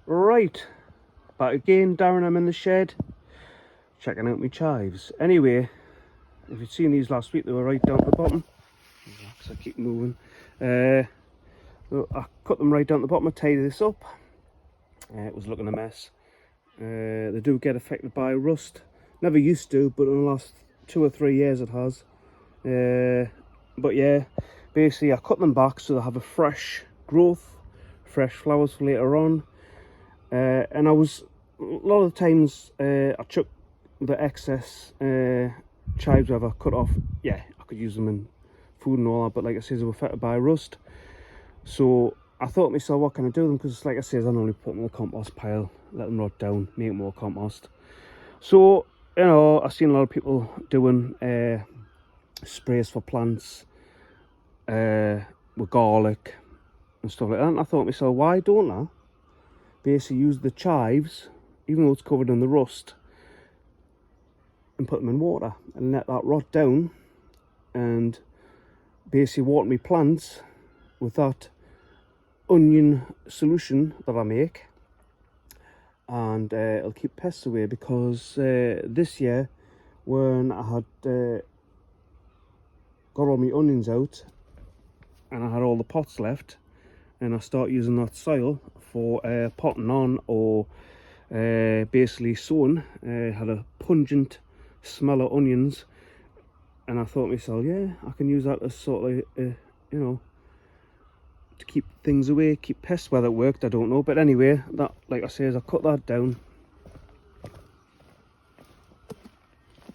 Right, back again, Darren. I'm in the shed checking out my chives. Anyway, if you'd seen these last week, they were right down to the bottom. So I keep moving. I cut them right down to the bottom. I tidied this up. It was looking a mess. They do get affected by rust. Never used to, but in the last 2 or 3 years it has. But yeah, basically I cut them back so they have a fresh growth, fresh flowers for later on. And a lot of the times I chuck the excess chives I've cut off. Yeah, I could use them in food and all that, but like I said, they were affected by rust. So I thought to myself, what can I do them? Because like I said, I normally put them in the compost pile, let them rot down, make more compost. So, you know, I've seen a lot of people doing sprays for plants with garlic and stuff like that. And I thought to myself, why don't I basically use the chives, even though it's covered in the rust, and put them in water and let that rot down, and basically water my plants with that onion solution that I make, and it'll keep pests away. Because this year, when I had got all my onions out and I had all the pots left, and I start using that soil for potting on or basically sowing, had a pungent smell of onions, and I thought to myself, yeah, I can use that as sort of you know, to keep things away, keep pests. Whether it worked, I don't know, but anyway, that, like I say, I cut that down.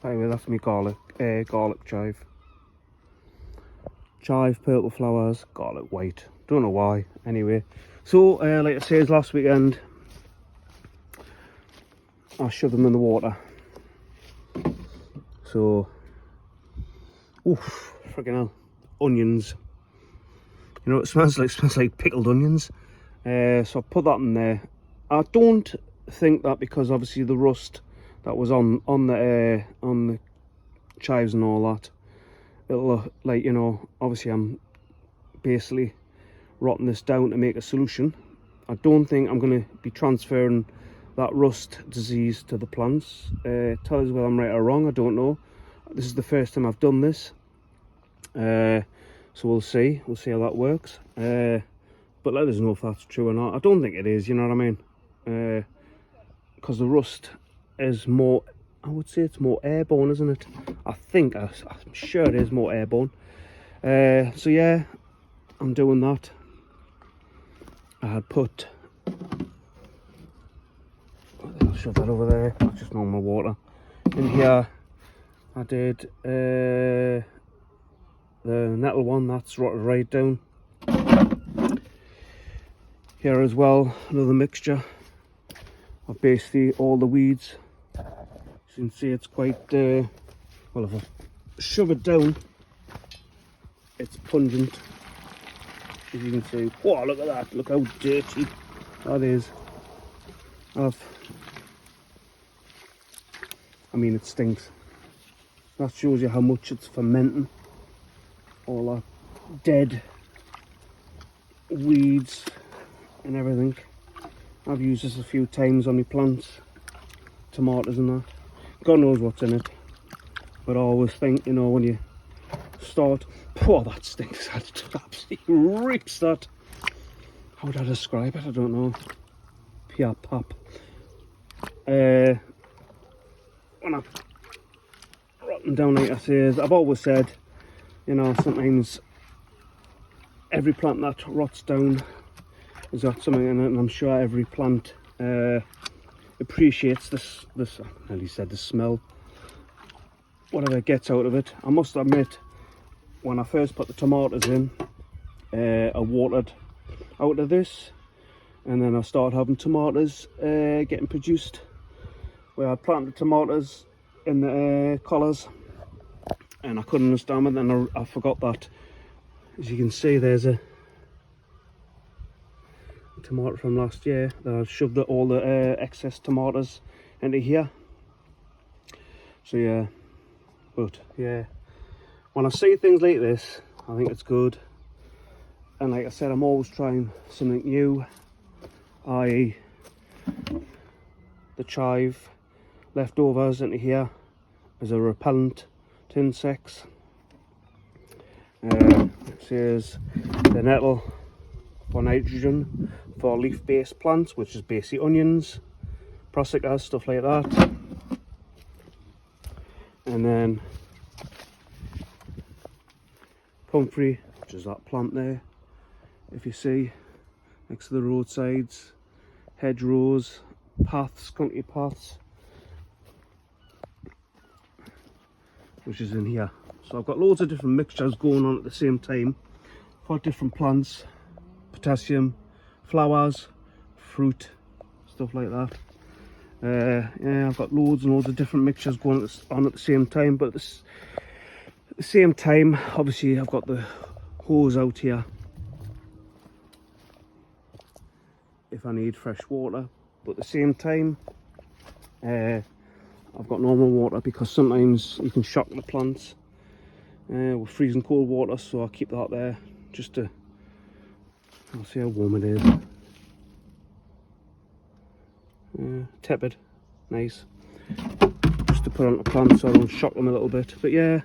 Anyway, that's my garlic chive. Chive, purple flowers, garlic white. Don't know why. Anyway, so like I said, last weekend I shoved them in the water. So, oof, freaking hell, onions. You know, it smells like pickled onions. So I put that in there. I don't think that, because obviously the rust that was on the chives and all that, it'll like, you know, obviously I'm basically rotting this down to make a solution. I don't think I'm going to be transferring that rust disease to the plants. Tell us whether I'm right or wrong, I don't know. This is the first time I've done this, so we'll see how that works. But let us know if that's true or not. I don't think it is, you know what I mean, because the rust is more, I would say it's more airborne, isn't it? I'm sure it is more airborne. So yeah, I'm doing that. I had put, I'll shove that over there, that's just normal water. In here I did the nettle one, that's rotted right down. Here as well, another mixture of basically all the weeds. As you can see, it's quite well, if I shove it down, it's pungent. As you can see, whoa, look at that, look how dirty that is. I mean, it stinks. That shows you how much it's fermenting. All that dead weeds and everything. I've used this a few times on my plants, tomatoes and that. God knows what's in it. But I always think, you know, when you start, oh, that stinks. That absolutely rips that. How would I describe it? I don't know. Pure pap. When I'm rotting down, like I say, I've always said, you know, sometimes every plant that rots down has got something in it, and I'm sure every plant appreciates this, I nearly said the smell, whatever it gets out of it. I must admit, when I first put the tomatoes in, I watered out of this, and then I started having tomatoes getting produced where I planted tomatoes in the collars, and I couldn't understand it, and I forgot that. As you can see, there's a tomato from last year that I shoved all the excess tomatoes into here. So yeah, but yeah, when I see things like this, I think it's good. And like I said, I'm always trying something new, i.e. the chive leftovers into here as a repellent to insects. It says the nettle for nitrogen for leaf-based plants, which is basically onions, brassicas, stuff like that. And then comfrey, which is that plant there, if you see, next to the roadsides, hedgerows, paths, country paths, which is in here. So I've got loads of different mixtures going on at the same time for different plants, potassium, flowers, fruit, stuff like that. Yeah, I've got loads and loads of different mixtures going on at the same time, but at the same time, obviously I've got the hose out here if I need fresh water, but at the same time I've got normal water because sometimes you can shock the plants with freezing cold water, so I'll keep that there just to, I'll see how warm it is. Tepid, nice, just to put on the plants so I don't shock them a little bit. But yeah,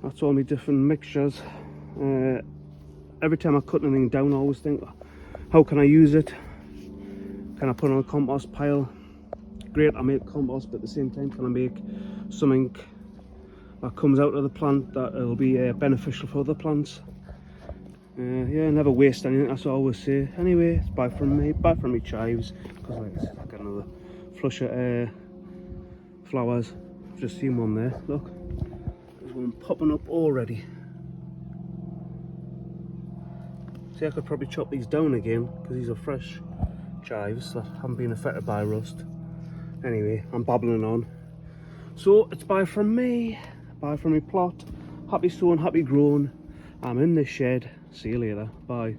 that's all my different mixtures. Every time I cut anything down, I always think, how can I use it? Can I put it on a compost pile? Great, I make compost, but at the same time, can I make something that comes out of the plant that will be beneficial for other plants? Yeah, never waste anything, that's what I always say. Anyway, it's bye from me chives, because like I said, I've got another flush of flowers. I've just seen one there, look, there's one popping up already. See, I could probably chop these down again because these are fresh chives that haven't been affected by rust. Anyway, I'm babbling on. So it's bye from me plot. Happy sowing, happy growing. I'm in this shed. See you later. Bye.